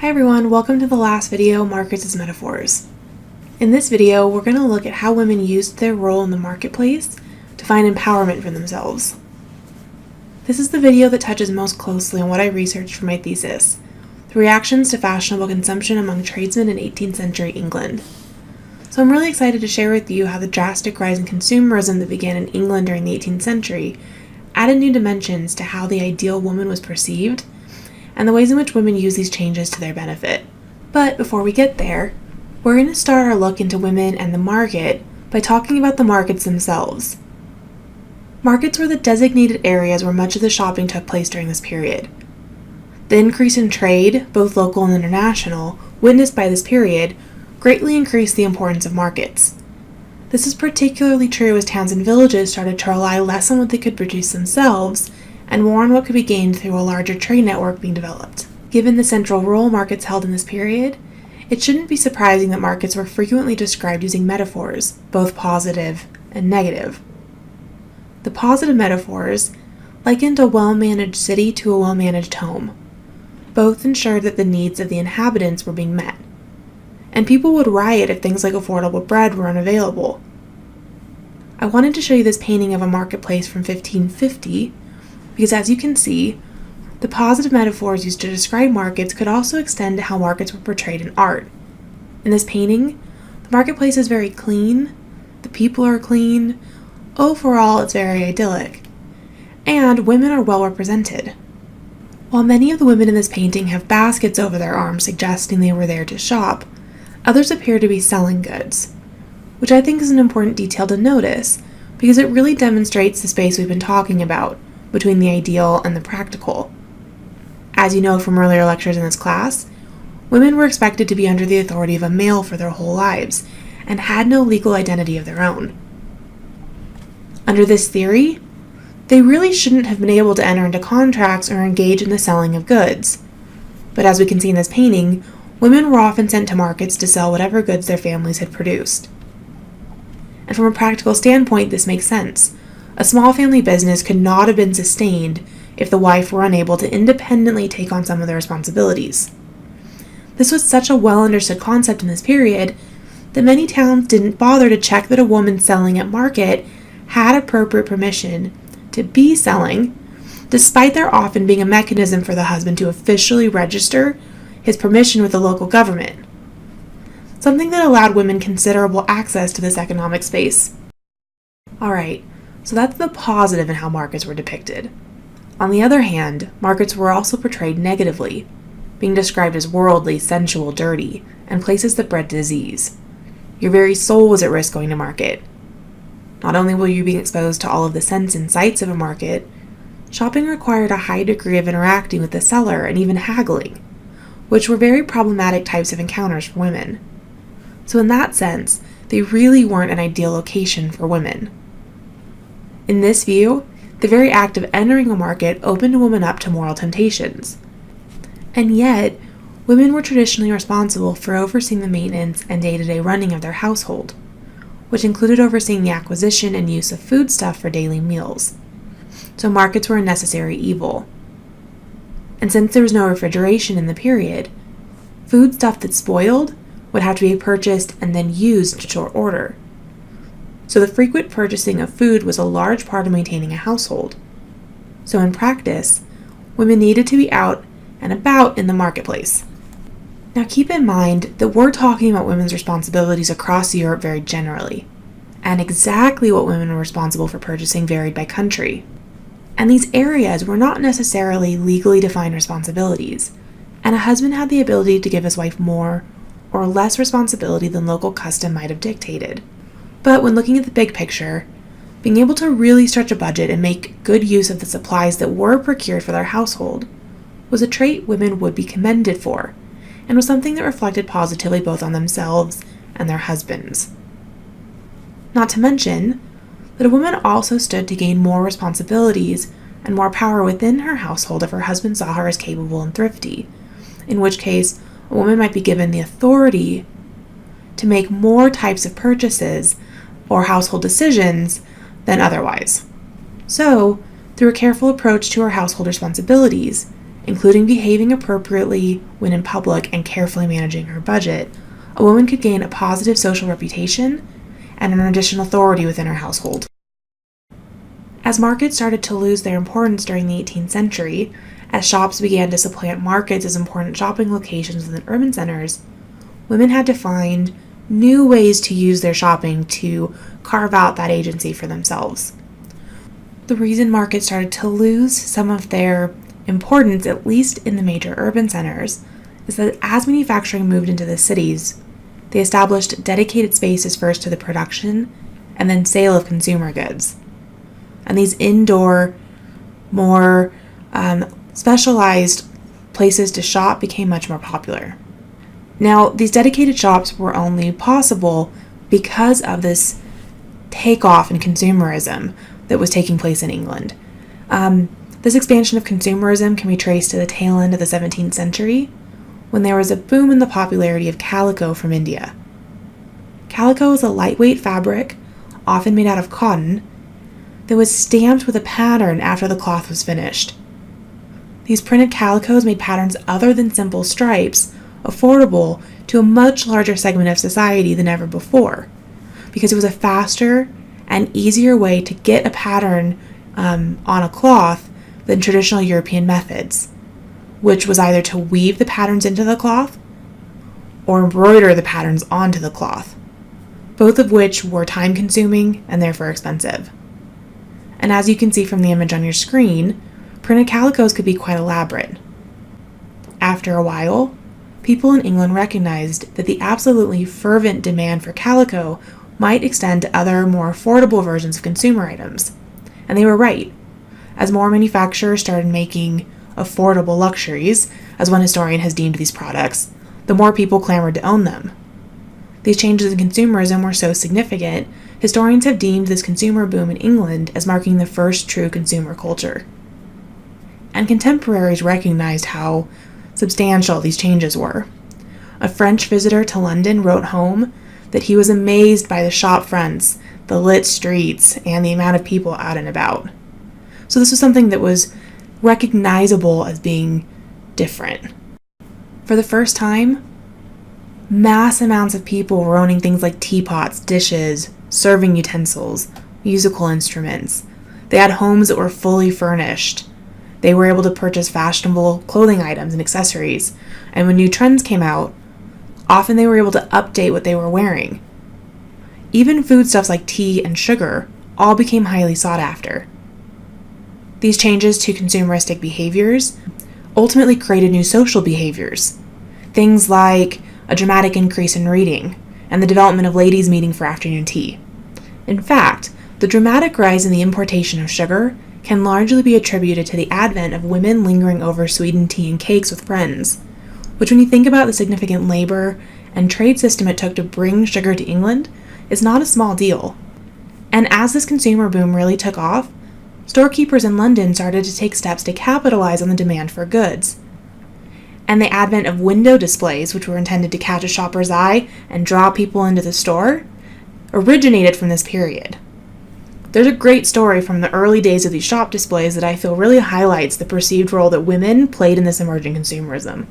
Hi everyone, welcome to the last video, Markets as Metaphors. In this video, we're going to look at how women used their role in the marketplace to find empowerment for themselves. This is the video that touches most closely on what I researched for my thesis, the reactions to fashionable consumption among tradesmen in 18th century England. So I'm really excited to share with you how the drastic rise in consumerism that began in England during the 18th century added new dimensions to how the ideal woman was perceived and the ways in which women use these changes to their benefit. But before we get there, we're going to start our look into women and the market by talking about the markets themselves. Markets were the designated areas where much of the shopping took place during this period. The increase in trade, both local and international, witnessed by this period, greatly increased the importance of markets. This is particularly true as towns and villages started to rely less on what they could produce themselves and more on what could be gained through a larger trade network being developed. Given the central role markets held in this period, it shouldn't be surprising that markets were frequently described using metaphors, both positive and negative. The positive metaphors likened a well-managed city to a well-managed home. Both ensured that the needs of the inhabitants were being met, and people would riot if things like affordable bread were unavailable. I wanted to show you this painting of a marketplace from 1550 because, as you can see, the positive metaphors used to describe markets could also extend to how markets were portrayed in art. In this painting, the marketplace is very clean, the people are clean, overall it's very idyllic, and women are well represented. While many of the women in this painting have baskets over their arms suggesting they were there to shop, others appear to be selling goods, which I think is an important detail to notice because it really demonstrates the space we've been talking about between the ideal and the practical. As you know from earlier lectures in this class, women were expected to be under the authority of a male for their whole lives and had no legal identity of their own. Under this theory, they really shouldn't have been able to enter into contracts or engage in the selling of goods. But as we can see in this painting, women were often sent to markets to sell whatever goods their families had produced. And from a practical standpoint, this makes sense. A small family business could not have been sustained if the wife were unable to independently take on some of the responsibilities. This was such a well-understood concept in this period that many towns didn't bother to check that a woman selling at market had appropriate permission to be selling, despite there often being a mechanism for the husband to officially register his permission with the local government, something that allowed women considerable access to this economic space. Alright, so that's the positive in how markets were depicted. On the other hand, markets were also portrayed negatively, being described as worldly, sensual, dirty, and places that bred disease. Your very soul was at risk going to market. Not only were you being exposed to all of the scents and sights of a market, shopping required a high degree of interacting with the seller and even haggling, which were very problematic types of encounters for women. So in that sense, they really weren't an ideal location for women. In this view, the very act of entering a market opened a woman up to moral temptations. And yet, women were traditionally responsible for overseeing the maintenance and day-to-day running of their household, which included overseeing the acquisition and use of foodstuff for daily meals. So markets were a necessary evil. And since there was no refrigeration in the period, foodstuff that spoiled would have to be purchased and then used in short order. So the frequent purchasing of food was a large part of maintaining a household. So in practice, women needed to be out and about in the marketplace. Now keep in mind that we're talking about women's responsibilities across Europe very generally, and exactly what women were responsible for purchasing varied by country. And these areas were not necessarily legally defined responsibilities, and a husband had the ability to give his wife more or less responsibility than local custom might have dictated. But when looking at the big picture, being able to really stretch a budget and make good use of the supplies that were procured for their household was a trait women would be commended for, and was something that reflected positively both on themselves and their husbands. Not to mention that a woman also stood to gain more responsibilities and more power within her household if her husband saw her as capable and thrifty, in which case a woman might be given the authority to make more types of purchases or household decisions than otherwise. So, through a careful approach to her household responsibilities, including behaving appropriately when in public and carefully managing her budget, a woman could gain a positive social reputation and an additional authority within her household. As markets started to lose their importance during the 18th century, as shops began to supplant markets as important shopping locations within urban centers, women had to find new ways to use their shopping to carve out that agency for themselves. The reason markets started to lose some of their importance, at least in the major urban centers, is that as manufacturing moved into the cities, they established dedicated spaces first to the production and then sale of consumer goods. And these indoor, more specialized places to shop became much more popular. Now, these dedicated shops were only possible because of this takeoff in consumerism that was taking place in England. This expansion of consumerism can be traced to the tail end of the 17th century, when there was a boom in the popularity of calico from India. Calico is a lightweight fabric, often made out of cotton, that was stamped with a pattern after the cloth was finished. These printed calicos made patterns other than simple stripes affordable to a much larger segment of society than ever before, because it was a faster and easier way to get a pattern on a cloth than traditional European methods, which was either to weave the patterns into the cloth or embroider the patterns onto the cloth, both of which were time-consuming and therefore expensive. And as you can see from the image on your screen, printed calicos could be quite elaborate. After a while, people in England recognized that the absolutely fervent demand for calico might extend to other, more affordable versions of consumer items. And they were right. As more manufacturers started making affordable luxuries, as one historian has deemed these products, the more people clamored to own them. These changes in consumerism were so significant, historians have deemed this consumer boom in England as marking the first true consumer culture. And contemporaries recognized how substantial these changes were. A French visitor to London wrote home that he was amazed by the shop fronts, the lit streets, and the amount of people out and about. So this was something that was recognizable as being different. For the first time, mass amounts of people were owning things like teapots, dishes, serving utensils, musical instruments. They had homes that were fully furnished. They were able to purchase fashionable clothing items and accessories. And when new trends came out, often they were able to update what they were wearing. Even foodstuffs like tea and sugar all became highly sought after. These changes to consumeristic behaviors ultimately created new social behaviors. Things like a dramatic increase in reading and the development of ladies' meeting for afternoon tea. In fact, the dramatic rise in the importation of sugar can largely be attributed to the advent of women lingering over sweetened tea and cakes with friends, which, when you think about the significant labor and trade system it took to bring sugar to England, is not a small deal. And as this consumer boom really took off, storekeepers in London started to take steps to capitalize on the demand for goods. And the advent of window displays, which were intended to catch a shopper's eye and draw people into the store, originated from this period. There's a great story from the early days of these shop displays that I feel really highlights the perceived role that women played in this emerging consumerism.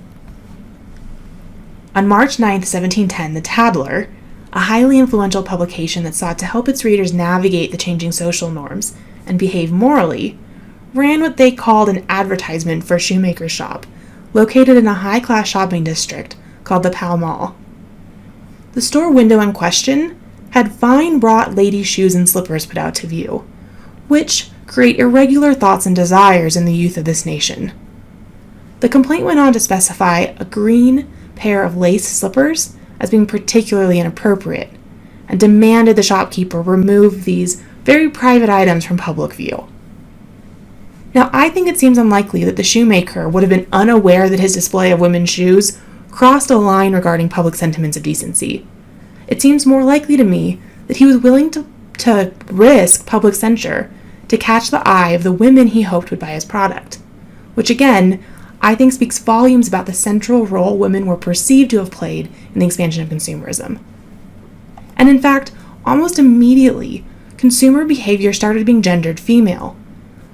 On March 9, 1710, The Tatler, a highly influential publication that sought to help its readers navigate the changing social norms and behave morally, ran what they called an advertisement for a shoemaker's shop, located in a high-class shopping district called the Pall Mall. The store window in question had fine wrought ladies' shoes and slippers put out to view, which create irregular thoughts and desires in the youth of this nation. The complaint went on to specify a green pair of lace slippers as being particularly inappropriate, and demanded the shopkeeper remove these very private items from public view. Now, I think it seems unlikely that the shoemaker would have been unaware that his display of women's shoes crossed a line regarding public sentiments of decency. It seems more likely to me that he was willing to risk public censure to catch the eye of the women he hoped would buy his product, which again, I think speaks volumes about the central role women were perceived to have played in the expansion of consumerism. And in fact, almost immediately, consumer behavior started being gendered female.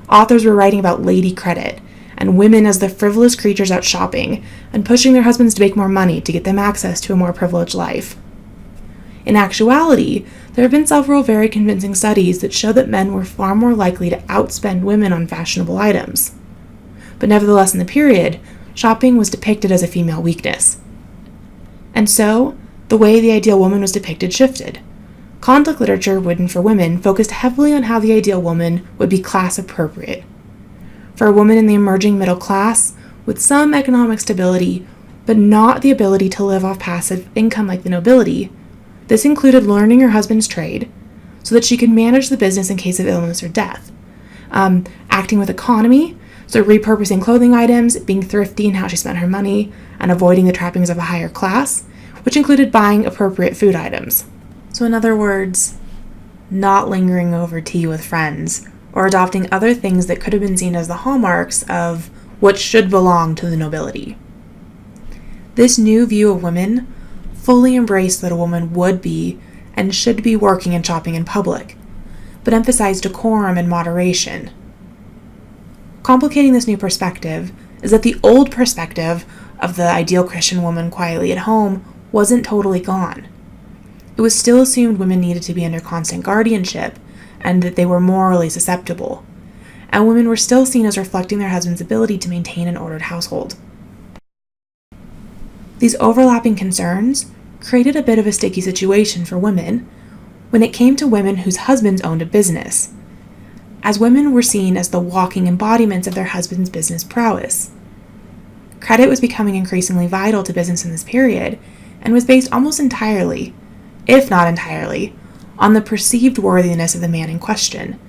Authors were writing about lady credit and women as the frivolous creatures out shopping and pushing their husbands to make more money to get them access to a more privileged life. In actuality, there have been several very convincing studies that show that men were far more likely to outspend women on fashionable items. But nevertheless, in the period, shopping was depicted as a female weakness. And so, the way the ideal woman was depicted shifted. Conflict literature written for women focused heavily on how the ideal woman would be class appropriate. For a woman in the emerging middle class, with some economic stability, but not the ability to live off passive income like the nobility, this included learning her husband's trade so that she could manage the business in case of illness or death, acting with economy, so repurposing clothing items, being thrifty in how she spent her money, and avoiding the trappings of a higher class, which included buying appropriate food items. So in other words, not lingering over tea with friends, or adopting other things that could have been seen as the hallmarks of what should belong to the nobility. This new view of women fully embraced that a woman would be and should be working and shopping in public, but emphasized decorum and moderation. Complicating this new perspective is that the old perspective of the ideal Christian woman quietly at home wasn't totally gone. It was still assumed women needed to be under constant guardianship and that they were morally susceptible, and women were still seen as reflecting their husband's ability to maintain an ordered household. These overlapping concerns created a bit of a sticky situation for women when it came to women whose husbands owned a business, as women were seen as the walking embodiments of their husband's business prowess. Credit was becoming increasingly vital to business in this period and was based almost entirely, if not entirely, on the perceived worthiness of the man in question.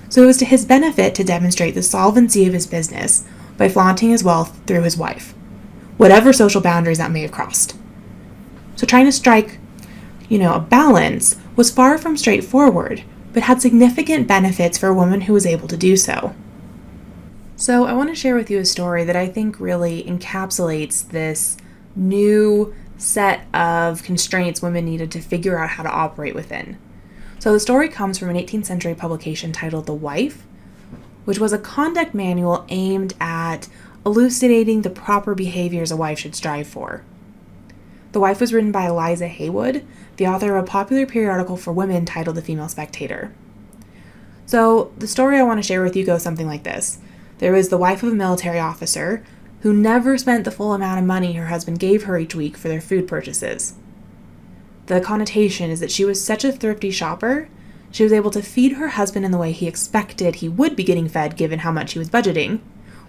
So it was to his benefit to demonstrate the solvency of his business by flaunting his wealth through his wife, whatever social boundaries that may have crossed. So trying to strike, a balance was far from straightforward, but had significant benefits for a woman who was able to do so. So I want to share with you a story that I think really encapsulates this new set of constraints women needed to figure out how to operate within. So the story comes from an 18th century publication titled The Wife, which was a conduct manual aimed at elucidating the proper behaviors a wife should strive for. The Wife was written by Eliza Haywood, the author of a popular periodical for women titled The Female Spectator. So the story I want to share with you goes something like this. There was the wife of a military officer who never spent the full amount of money her husband gave her each week for their food purchases. The connotation is that she was such a thrifty shopper, she was able to feed her husband in the way he expected he would be getting fed given how much he was budgeting,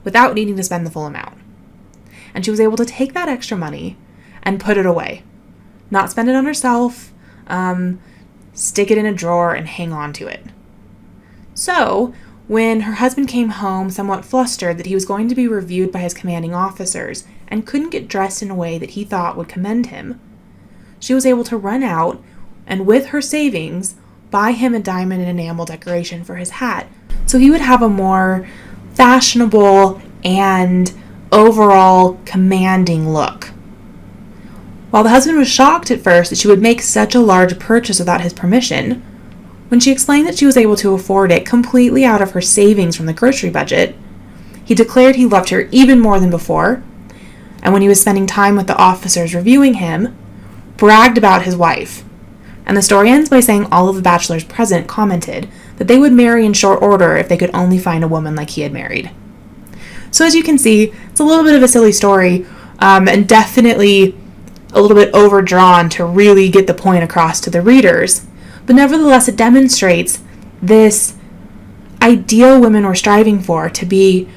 without needing to spend the full amount. And she was able to take that extra money and put it away. Not spend it on herself, stick it in a drawer and hang on to it. So, when her husband came home somewhat flustered that he was going to be reviewed by his commanding officers and couldn't get dressed in a way that he thought would commend him, she was able to run out and with her savings buy him a diamond and enamel decoration for his hat so he would have a more fashionable and overall commanding look. While the husband was shocked at first that she would make such a large purchase without his permission, when she explained that she was able to afford it completely out of her savings from the grocery budget, he declared he loved her even more than before, and when he was spending time with the officers reviewing him, bragged about his wife. And the story ends by saying all of the bachelors present commented that they would marry in short order if they could only find a woman like he had married. So as you can see, it's a little bit of a silly story, and definitely a little bit overdrawn to really get the point across to the readers. But nevertheless, it demonstrates this ideal women were striving for, to be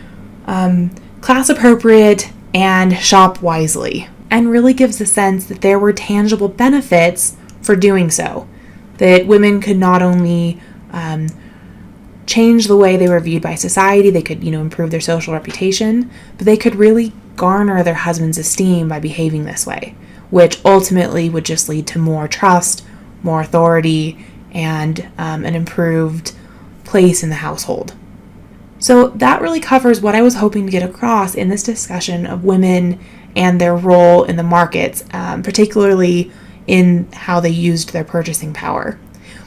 class appropriate and shop wisely, and really gives the sense that there were tangible benefits for doing so. That women could not only change the way they were viewed by society, they could, improve their social reputation, but they could really garner their husband's esteem by behaving this way, which ultimately would just lead to more trust, more authority, and an improved place in the household. So that really covers what I was hoping to get across in this discussion of women and their role in the markets, particularly in how they used their purchasing power.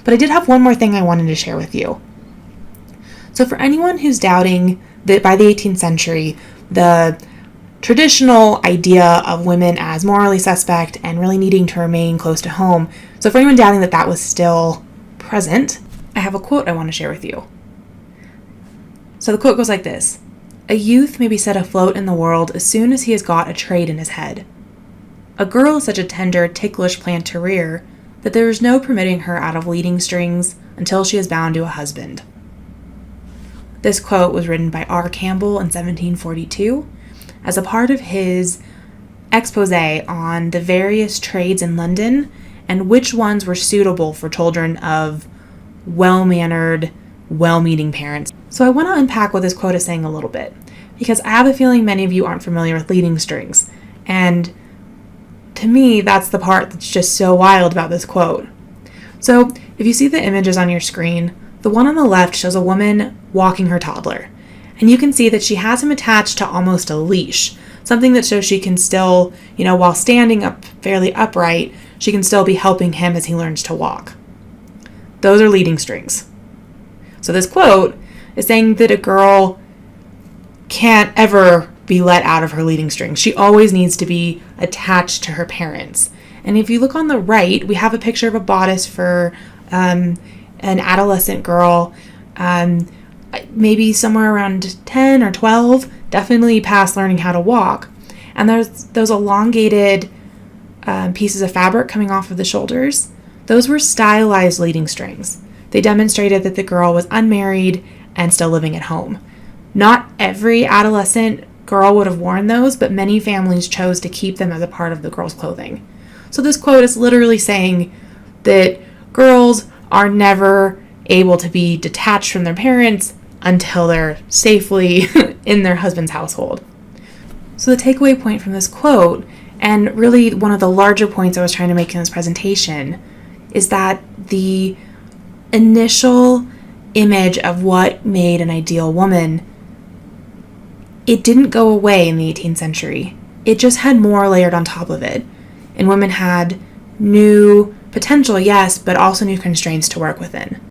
But I did have one more thing I wanted to share with you. So for anyone who's doubting that by the 18th century, the traditional idea of women as morally suspect and really needing to remain close to home. So for anyone doubting that that was still present, I have a quote I want to share with you. So the quote goes like this: "A youth may be set afloat in the world as soon as he has got a trade in his head. A girl is such a tender, ticklish plant to rear that there is no permitting her out of leading strings until she is bound to a husband." This quote was written by R. Campbell in 1742 as a part of his expose on the various trades in London and which ones were suitable for children of well-mannered, well-meaning parents. So I want to unpack what this quote is saying a little bit, because I have a feeling many of you aren't familiar with leading strings. And to me, that's the part that's just so wild about this quote. So if you see the images on your screen, the one on the left shows a woman walking her toddler. And you can see that she has him attached to almost a leash, something that shows she can still, while standing up fairly upright, she can still be helping him as he learns to walk. Those are leading strings. So this quote is saying that a girl can't ever be let out of her leading strings. She always needs to be attached to her parents. And if you look on the right, we have a picture of a bodice for an adolescent girl, maybe somewhere around 10 or 12, definitely past learning how to walk. And there's those elongated pieces of fabric coming off of the shoulders. Those were stylized leading strings. They demonstrated that the girl was unmarried and still living at home. Not every adolescent girl would have worn those, but many families chose to keep them as a part of the girl's clothing. So this quote is literally saying that girls are never able to be detached from their parents until they're safely in their husband's household. So the takeaway point from this quote, and really one of the larger points I was trying to make in this presentation, is that the initial image of what made an ideal woman, it didn't go away in the 18th century. It just had more layered on top of it. And women had new potential, yes, but also new constraints to work within.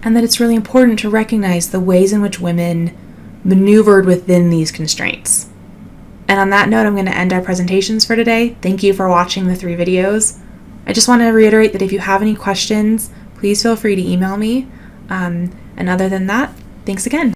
And that it's really important to recognize the ways in which women maneuvered within these constraints. And on that note, I'm going to end our presentations for today. Thank you for watching the 3 videos. I just want to reiterate that if you have any questions, please feel free to email me. And other than that, thanks again.